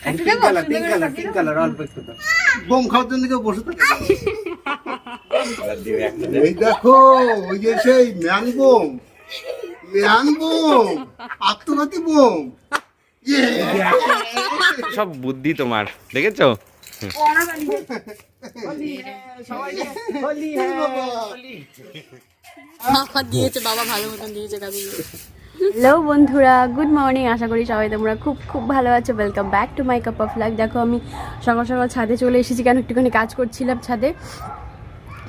Pink colour অল্প একটু দাও। বোম খাওয়ার জন্য কেউ বসে থাকে? এই দেখো, ওই যে সেই ম্যান বোম, আত্মঘাতী বোম। সব বুদ্ধি তোমার, দেখেছো? দিয়েছে বাবা, ভালো মতন দিয়েছে কাজে। হ্যালো বন্ধুরা, গুড মর্নিং। আশা করি সবাই তোমরা খুব খুব ভালো আছো। Welcome back to my cup of life. দেখো আমি সকাল সকাল ছাদে চলে এসেছি, কেন একটুখানি কাজ করছিলাম ছাদে।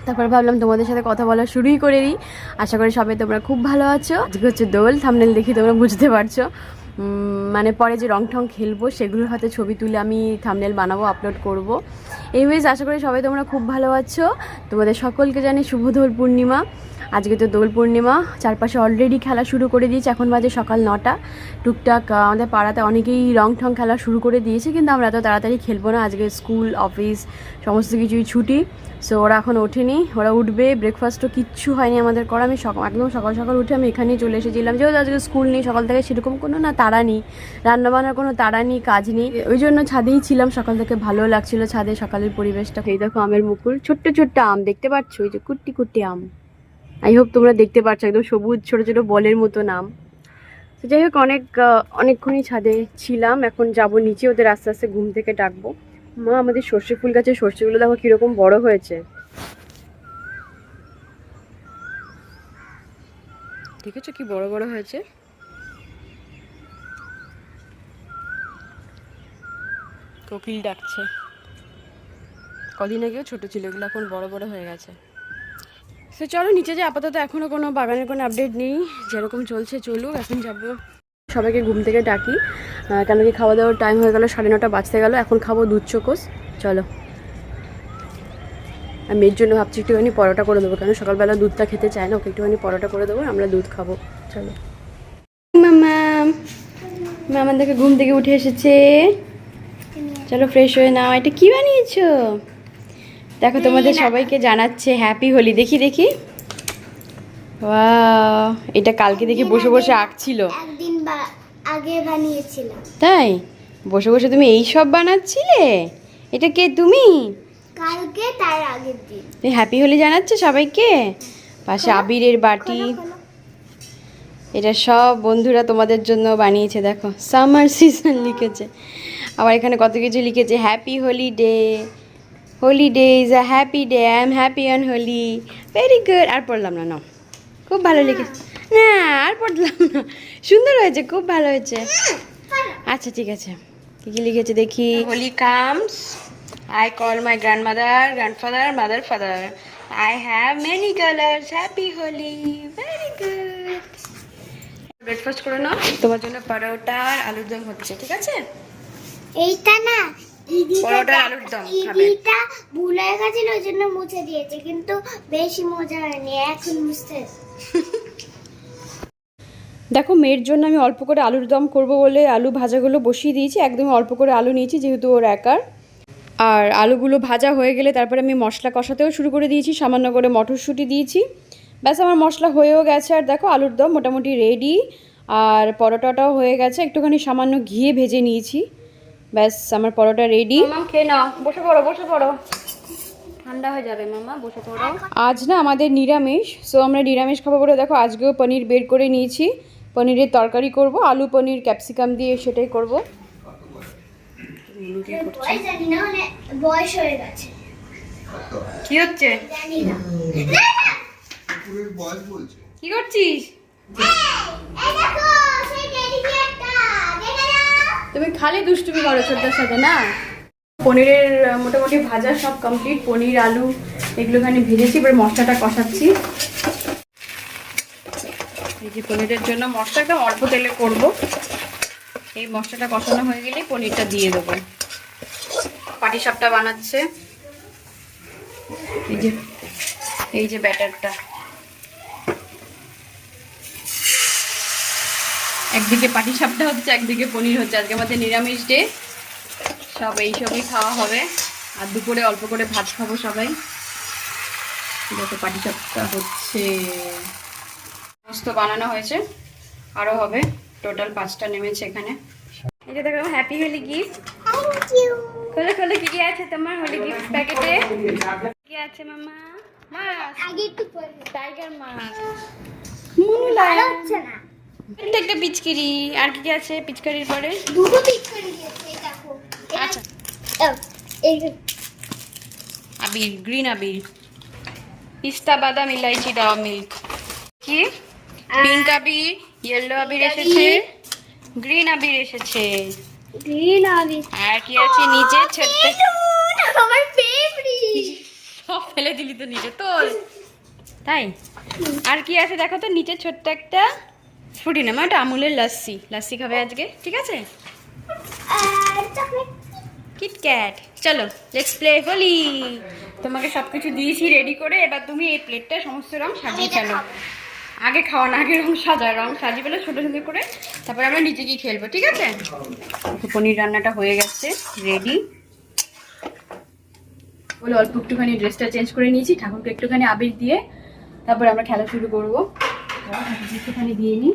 তারপর ভাবলাম তোমাদের সাথে কথা বলা শুরুই করে দিই। আশা করি সবাই তোমরা খুব ভালো আছো। আজকে হচ্ছে দোল, থাম্বনেল দেখি তোমরা বুঝতে পারছো। মানে পরে যে রং ঠং খেলবো সেগুলোর হাতে ছবি তুলে আমি থাম্বনেল বানাবো, আপলোড করব। এনিওয়েজ, আশা করি সবাই তোমরা খুব ভালো আছো। তোমাদের সকলকে জানি শুভ দোল পূর্ণিমা। আজকে তো দোল পূর্ণিমা, চারপাশে অলরেডি খেলা শুরু করে দিয়েছে। এখন বাজে সকাল 9টা। টুকটাক আমাদের পাড়াতে অনেকেই রং ঠং খেলা শুরু করে দিয়েছে, কিন্তু আমরা এত তাড়াতাড়ি খেলবো না। আজকে স্কুল অফিস সমস্ত কিছুই ছুটি। সো ওরা এখন ওঠেনি, ওরা উঠবে। ব্রেকফাস্টও কিচ্ছু হয়নি আমাদের করা। আমি একদম সকাল সকাল উঠে আমি এখানেই চলে এসেছিলাম, যেহেতু আজকে স্কুল নেই। সকাল থেকে সেরকম কোনো তাড়া নেই, রান্নাবান্নার কোনো তাড়া নেই, কাজ নেই। ওই জন্য ছাদেই ছিলাম সকাল থেকে, ভালো লাগছিল ছাদে সকালের পরিবেশটা। এই দেখো আমের মুকুল, ছোট্ট ছোট্ট আম দেখতে পাচ্ছ, ওই যে কুট্টি কুট্টি আম। আই হোপ তোমরা দেখতে পাচ্ছ, একদম সবুজ ছোট ছোট বলের মতো নাম। তো যাই হোক, অনেকক্ষণই ছাদে ছিলাম। এখন যাব নিচে, ওদের আস্তে আস্তে ঘুম থেকে ডাকবো। মা, আমাদের সর্ষে ফুল গাছের সর্ষেগুলো দেখো কিরকম বড় হয়েছে, দেখেছো কি বড় বড় হয়েছে। কোকিল ডাকছে, কদিন আগেও ছোট ছিল, এগুলো এখন বড় বড় হয়ে গেছে। তো চলো নিচে যে, আপাতত এখনো কোনো বাগানের কোনো আপডেট নেই, যেরকম চলছে চলুক। এখন যাবো, সবাইকে ঘুম থেকে ডাকি, কেন কি খাওয়া দাওয়ার টাইম হয়ে গেল, 9:30 বাজতে গেল। এখন খাবো দুধ চোকস। চলো, আর মেয়ের জন্য ভাবছি একটুখানি পরোটা করে দেবো, কেন সকালবেলা দুধটা খেতে চায় না। ওকে একটুখানি পরোটা করে দেবো, আমরা দুধ খাবো। চলো মামা, মামা দেখে ঘুম থেকে উঠে এসেছে। চলো ফ্রেশ হয়ে নাও। এটা কি বানিয়েছো দেখো, তোমাদের সবাইকে জানাচ্ছে হ্যাপি হোলি। দেখি দেখি, ওয়াও, এটা কালকে দেখি বসে বসে আঁকছিল। একদিন আগে বানিয়েছিলাম। তাই বসে বসে তুমি এই সব বানাচ্ছিলে? এটা কে তুমি? কালকে তার আগের দিন। তুমি হ্যাপি হোলি জানাচ্ছো সবাইকে? পাশে আবিরের বাটি, এটা সব বন্ধুরা তোমাদের জন্য বানিয়েছে। দেখো সামার সিজন লিখেছে, আবার এখানে কত কিছু লিখেছে। Happy holiday, holiday is a happy day, I am happy on Holi. Very good. আর পড়লাম না, না খুব ভালো লিখেছে। না আর পড়লাম না, সুন্দর হয়েছে, খুব ভালো হয়েছে। আচ্ছা ঠিক আছে, কী কী লিখেছে দেখি। Holi comes, I call my grandmother, grandfather, mother, father. I have many colors. Happy Holi. Very good. Breakfast করে নাও, তোমার জন্য পরোটা আর আলুর দম হচ্ছে, ঠিক আছে? এইটা না পরোটা আলুর দম খাবে। ইদিটা ভুল হয়ে গেছিল, ওই জন্য মুছে দিয়েছে, কিন্তু বেশি মজা হয়নি, এখন মুছতে। দেখো মেয়ের জন্য আমি অল্প করে আলুর দম করব বলে আলু ভাজাগুলো বসিয়ে দিয়েছি। একদমই অল্প করে আলু নিয়েছি, যেহেতু ওর একার। আর আলুগুলো ভাজা হয়ে গেলে তারপরে আমি মশলা কষাতেও শুরু করে দিয়েছি, সামান্য করে মটরশুঁটি দিয়েছি। ব্যাস আমার মশলা হয়েও গেছে। আর দেখো আলুর দম মোটামুটি রেডি, আর পরোটাটাও হয়ে গেছে। একটুখানি সামান্য ঘিয়ে ভেজে নিয়েছি, ব্যাস আমার পরোটা রেডি। মামা খেয়ে নাও, বসে পড়ো বসে পড়ো, ঠান্ডা হয়ে যাবে মামা, বসে পড়ো। আজ না আমাদের নিরামিষ, সো আমরা নিরামিষ খাবো বলে দেখো আজকেও পনির বের করে নিয়েছি। পনিরের তরকারি করব, আলু পনির ক্যাপসিকাম দিয়ে, সেটাই করব। বয়স হয়ে গেছে, কি হচ্ছে? জানি না। কি করছিস? তুমি খালি দুষ্টুমি করো ছোটদের সাথে না। পনিরের মোটামুটি ভাজা সব কমপ্লিট, পনির আলু এগুলো এখানে ভেজেছি, এবার মশলাটা কষাচ্ছি। এই যে পনিরের জন্য মশলা একদম অল্প তেলে করব। এই মশলাটা কষানো হয়ে গেলে পনিরটা দিয়ে দেবো। পাটিসাপটা বানাচ্ছে, এই যে ব্যাটারটা। একদিকে পাটিসাপটা হচ্ছে, একদিকে পনির হচ্ছে। আজকে আমাদের নিরামিষ ডে, সব এইসবই খাওয়া হবে। আর দুপুরে অল্প করে ভাত খাবো সবাই। দেখো পাটিসাপটা হচ্ছে, সমস্ত বানানো হয়েছে, আরও হবে। টোটাল 5টা নেমেছে এখানে। এই যে দেখো happy Holi gift. Thank you. খোলো খোলো, কি কি আছে তোমার হোলি গিফট প্যাকেটে? কি আছে মামা? মাছ, আগে একটু পরে টাইগার মাছ, ভালো হচ্ছে না। এটা একটা পিচকারি। আর কি কি আছে পিচকারির পরে? দুটো পিক করে দিয়েছে, এই দেখো। আচ্ছা, এই আবির, গ্রিন আবির, পিস্তা বাদাম ইলাইচি দেওয়া মিল্ক। কি পিঙ্ক আবির, ইয়েলো আবির এসেছে, গ্রিন আবির এসেছে। গ্রিন আবি। আর কি আছে নিচে? ছোট্ট আমার ফেভারিট। সব ফেলে দিলি তো নিচে তোর, তাই? আর কি আছে দেখো তো নিচে? ছোট্ট একটা ফ্রুটি নামা, ওটা আমুলের লাস্সি। লাস্সি খাবে আজকে, ঠিক আছে? আর চকলেট। কিটক্যাট। চলো লেটস প্লে হোলি। তোমাকে সব কিছু দিয়েছি রেডি করে, এবার তুমি এই প্লেটটা সমস্ত রং সাজিয়ে ফেলো। আগে খাওয়া না, আগে রং সাজায়, রং সাজিয়ে ফেলো ছোটো ছোটো করে, তারপরে আমরা নিচে গিয়ে খেলবো, ঠিক আছে? তো পনির রান্নাটা হয়ে গেছে, রেডি। বলে অল্প একটুখানি ড্রেসটা চেঞ্জ করে নিয়েছি, ঠাকুরকে একটুখানি আবির দিয়ে তারপরে আমরা খেলা শুরু করবো। একটুখানি দিয়ে নিই।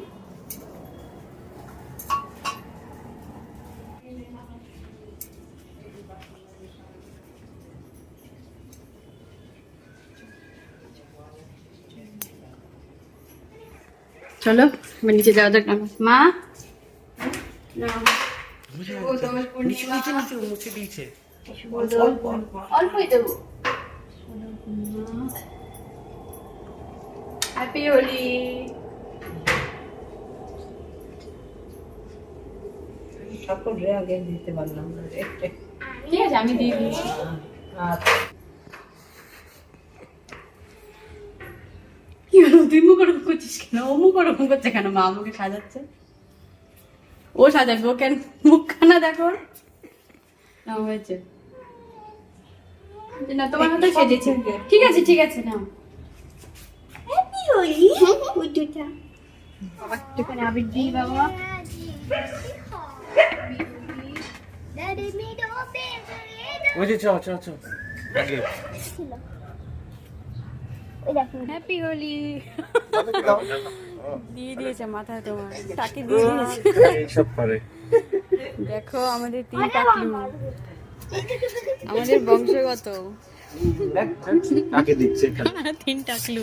চলো এবার নিচে যাওয়া যাক। মা নাও। ও তোমার পূর্ণিমা। অল্পই দেবো। হ্যাপি হোলি। ঠিক আছে, আমি দিয়ে দিচ্ছি। কি হলো, তুই মুখ ওরকম করছিস কেন? ও মুখ ওরকম করছে কেন? মা আমাকে সাজাচ্ছে, ও সাজাবে, ও কেন? মুখখানা দেখো না, হয়েছে না, তোমার হাতে সেজেছে। ঠিক আছে ঠিক আছে, নাও। হ্যাপি হোলি। উঠুটা বাবা একটুখানি আবির দিই বাবা। দাদি মিডো পেপে। ওই যে চ চ চ আগে ওই দেখো। হ্যাপি হোলি দিয়ে দিয়েছে মাথায় তোমার, তাকে দিয়ে দিয়েছে। এইসব করে। দেখো আমাদের 3 টাকলু, আমাদের বংশগত কাকে দিচ্ছে? 3 টাকলু।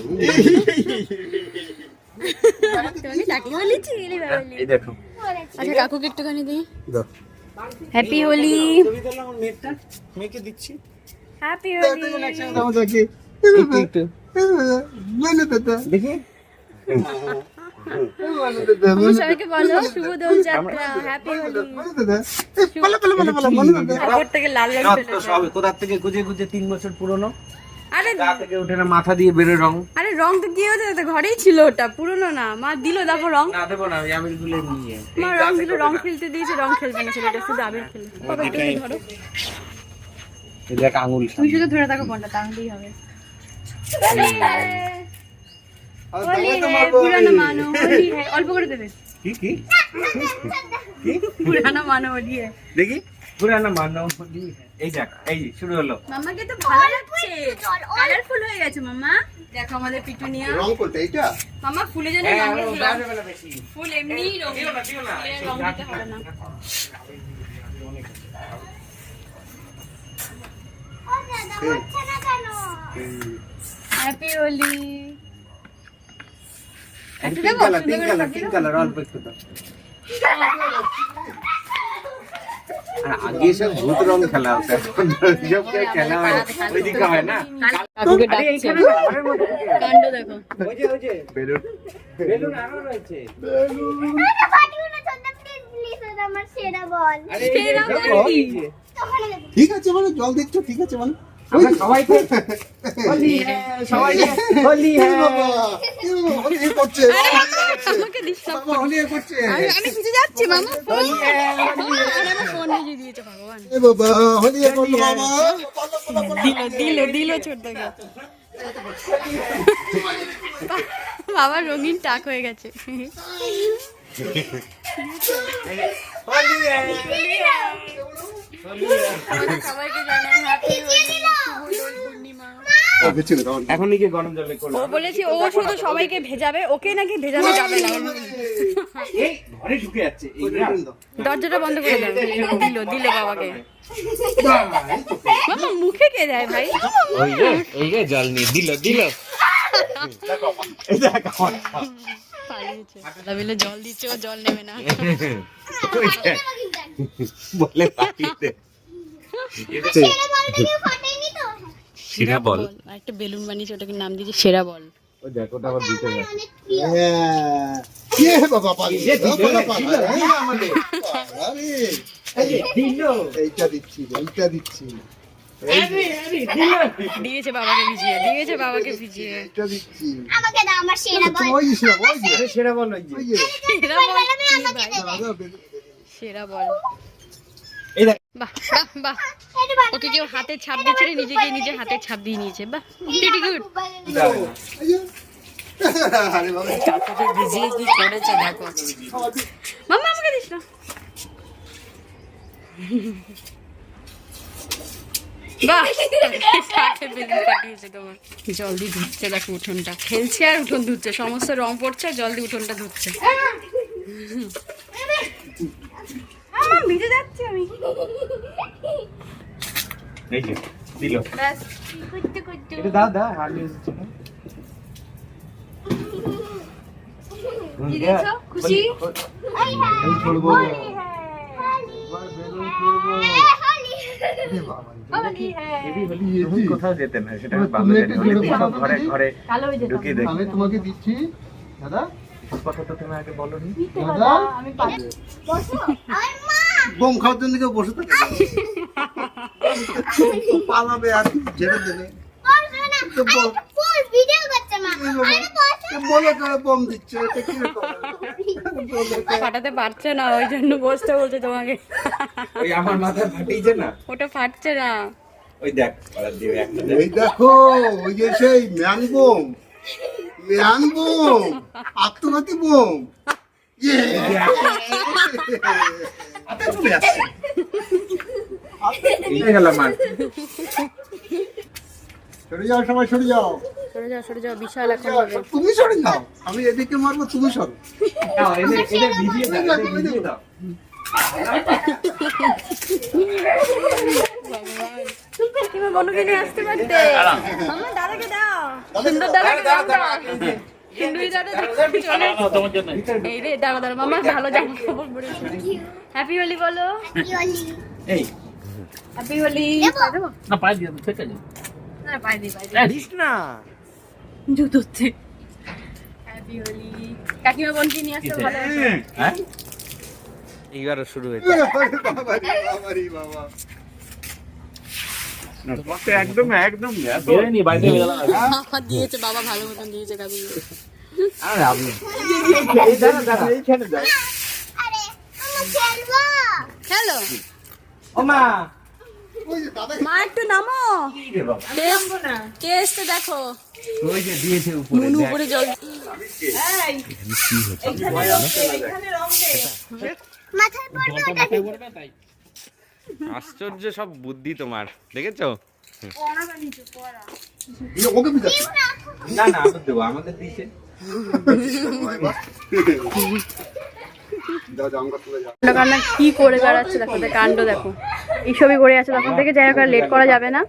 তুমি টাকলু বলেছি এলি বাবলি। এই দেখো, আচ্ছা কাকুকে একটুখানি দিই। হ্যাপি হোলি। ছবি তোলা আমার মেয়েটা, মেয়েকে দিচ্ছি। হ্যাপি হোলি। দেখি সবাইকে বলো শুভ দোল যাত্রা, হ্যাপি হোলি। উপর থেকে লাল লাল ফেলেছে। সব কোথা থেকে গুজে গুজে 3 বছর পুরনো, আরে গা থেকে উঠে না, মাথা দিয়ে বেরো রং। আরে রং তো কি হয়েছে, তো ঘরেই ছিল, ওটা পুরনো না। মা দিল দেখো রং, না দেবো না, আমি গুলো নিয়ে মা রং দিল, রং খেলতে দিয়েছে, রং খেলবে না ছেলেটা, শুধু আবির খেলে। বাবা একটু ধরো, এই দেখ আঙুল তুমি শুধু ধরে থাকো ফোনটা, তাহলেই হবে। হোলি হ্যাঁ, পুরানো মানো হোলি হ্যাঁ, অল্প করে দেবে। কি কি পুরানো মানো হোলি হ্যাঁ। দেখি পুরানা মানব। এই দেখ, এই শুরু হলো। মাম্মাকে তো ভালো লাগছে, কালারফুল হয়ে গেছে মাম্মা। দেখো আমাদের পিটুনিয়া। রং করতে এইটা মাম্মা ফুলে যেন হ্যাঁ, রঙের ও দিলাম। দাও দেবে না বেশি। ফুল এমনি রঙ, দিও না, দিও না। রং দিতে হবে না। ও দাদা হচ্ছে না কেন? Happy Holi. Pink colour, pink colour, pink colour অল্প একটু দাও। আর আগে সব ভূত রং খেলা হতো, এখন সব খেলা হয় ওইদিকে হয় না। কাকুকে আরে ডাকছে, এইখানে ঘরের মধ্যে কাণ্ড দেখো। ওই যে বেলুন, বেলুন আরো রয়েছে। আরে ফাটিও না চন্দা, প্লিজ প্লিজ, ওটা আমার সেরা বল। আরে এই যে সেরা দেখো, বল কি? এই যে। ওখানে দেখো। ঠিক আছে মানে জল দিচ্ছ, ঠিক আছে মানে আমরা সবাই তো হোলি হ্যাঁ, সবাই হোলি এ হ্যাঁ। বাবা, এ বাবা, হোলি এ করছে, আমাকে ডিস্টার্ব বাবা হোলি এ করছে, আমি কিছু যাচ্ছি মামা। আরে আমার ফোন নিয়ে দিয়েছে ভগবান। এ বাবা হোলি এ করলো বাবা, দিল ছোট থেকে। বাবা রঙিন টাক হয়ে গেছে। হোলি হ্যাঁ। আমাদের সবাইকে জানাই হ্যাপি হোলি, শুভ দোল পূর্ণিমা। এখনই কি গরম জলে করবো? ও বলেছে ও শুধু সবাইকে ভেজাবে, ওকে নাকি ভেজানো যাবে না। এই ঘরে ঢুকে যাচ্ছে এই না। দরজাটা বন্ধ করে দাও। দিল বাবাকে। মামা মুখে কে দেয় ভাই? ওই যে জল নিয়ে দিল এই দেখ আমার পালিয়েছে। লাবিলে জল দিচ্ছে, ও জল নেবে না। ওই দেখ, বলে পাঠিয়ে সেরা বল। আর একটা বেলুন বানিয়েছে, ওটাকে নাম দিয়েছে সেরা বল। ওই দেখ ওটা আবার দিতে যাচ্ছে। এইটা দিচ্ছি দিয়েছে বাবাকে ভিজিয়ে, এইটা দিচ্ছি। আমাকে দাও আমার সেরা বল। ওই যে সেরা বল ওই যে। সেরা বল কি ভাই? সেরা বল। এই দেখ বাহ বাহ। ওকে কেউ হাতে ছাপ দিচ্ছে না, নিজে হাতে ছাপ দিয়ে নিয়েছে। বাহ, ভেরি গুড। আরে বাবা, চাচাকে ভিজিয়ে কি করেছে দেখো। মাম্মা আমাকে দিস না। বাহ, কাকে বেলুন পাঠিয়েছে তোমার। জল দিয়ে ধুচ্ছে দেখো উঠোনটা, খেলছে আর উঠোন ধুচ্ছে, সমস্ত রং পড়ছে আর জল দিয়ে উঠোনটা ধুচ্ছে। ভিজে যাচ্ছে আমি। এই যে দিল। ব্যাস। এটা দাও হাড়ি হচ্ছে না। কি দিয়েছো? খুশি? আমি ছড়বো। তুমি কোথাও যেতে না, সেটা আমি ভালো জানি। তুমি সব ঘরে ঘরে কালো হয়ে যেতাম। ঢুকিয়ে দেখি। আমি তোমাকে দিচ্ছি দাদা। এসব কথা তো তুমি আগে বলোনি। দাদা আমি পারি। বসো আমার মা। বোম খাওয়ার জন্য কেউ বসে থাকে পালাবে আর ঝেড়ে দেবে। বসো না। তো বল। ফুল ভিডিও করছে মা। আরে বসো। বলে করে বোম দিচ্ছে, এটা কি রকম? ফাটাতে পারছে না, ওই জন্য বসতে বলছে তোমাকে। ওই আমার মাথা ফাটিয়েছে না, ওটা ফাটছে না। ওই দেখ পাড়ার দিকে একটা দেখ। এই দেখো, ওই যে সেই ম্যান বোম, আত্মঘাতী বোম। এই গেলাম আর। সরে যাও, সবাই সরে যাও। সরে যাও, বিশাল এখন হবে। তুমি সরে যাও, আমি এদিকে মারবো, তুমি সরো। নাও, এদের ভিজিয়ে দাও, এদের ভিজিয়ে দাও। তুমি বনুকে নিয়ে আসতে পারতে। মাম্মা দাদাকে দাও, সুন্দর দাদাকে দাও। সুন্দরী দাদা চলে। এই রে দাদা মামা ভালো জামা কাপড় পরেছে। হ্যাপি হোলি বলো। এই হ্যাপি হোলি। না পাই দিয়ে ঠিক আছে। না পাই দি। দিস না। জুতোতে হ্যাপি হোলি। কাকিমা বোনকে নিয়ে আসতে ভালো হতো। হ্যাঁ এইবার শুরু হয়েছে। একদম বেরোয়নি বাইরে গেলাম। বাবা দিয়েছে, বাবা ভালো মতন দিয়েছে কাকিমা। আরে আমি এই দাঁড়া এইখানে দাও। আরে আমার খেলবো। হ্যালো ও মা মা একটু নামো। কি রে বাবা, কে এসছে দেখো। ওই যে দিয়েছে উপরে নুনু দেখ। উপরে জল। মাথায় পড়বে ওটা। আশ্চর্য সব বুদ্ধি তোমার, দেখেছো? ওকে বিদায়। না না আমাদের দেবো, আমাদের দিয়েছে। যাও যাও, আমরা চলে যাও। কান্না কি করে বেড়াচ্ছে দেখো, কাণ্ড দেখো। এইসবই করে আছে তখন থেকে। যাই হোক আর লেট করা যাবে না।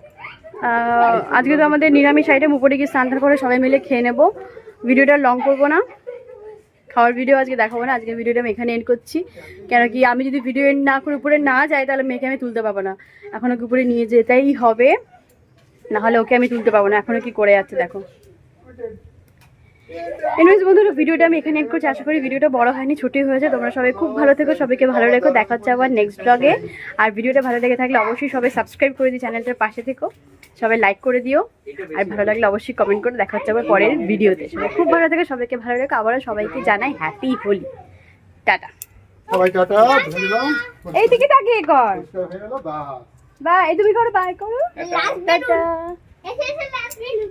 আজকে তো আমাদের নিরামিষ আইটেম, উপরে গিয়ে স্নান করে সবাই মিলে খেয়ে নেবো। ভিডিওটা লং করবো না, খাওয়ার ভিডিও আজকে দেখাবো না। আজকে ভিডিওটা আমি এখানে এন্ড করছি। কেন কি আমি যদি ভিডিও এন্ড না করে উপরে না যাই, তাহলে মেয়েকে আমি তুলতে পারবো না। এখন ওকে উপরে নিয়ে যেতেই হবে, না হলে ওকে আমি তুলতে পারবো না। এখনো কি করে যাচ্ছে দেখো। এনিওয়েজ বন্ধুরা, ভিডিওটা আমি এখানে এন্ড করছি। আশা করি ভিডিওটা বড় হয়নি, ছোটই হয়েছে। তোমরা সবাই খুব ভালো থেকো, সবাইকে ভালো রেখো। দেখা হচ্ছে আবার নেক্সট ব্লগে। আর ভিডিওটা ভালো লেগে থাকলে অবশ্যই সবাই সাবস্ক্রাইব করে দিও, চ্যানেলটার পাশে থেকো। সবাই লাইক করে দিও, আর ভালো লাগলে অবশ্যই কমেন্ট করে। দেখা হচ্ছে আবার পরের ভিডিওতে। সবাই খুব ভালো থেকো, সবাইকে ভালো রেখো। আবারও সবাইকে জানাই হ্যাপি হোলি। টাটা। সবাই টাটা, ধন্যবাদ। এইদিকে তাকিয়ে কর। হয়ে গেল, বাহ। বাই, তুমি করো, বাই করো। টাটা। এসে লাস্ট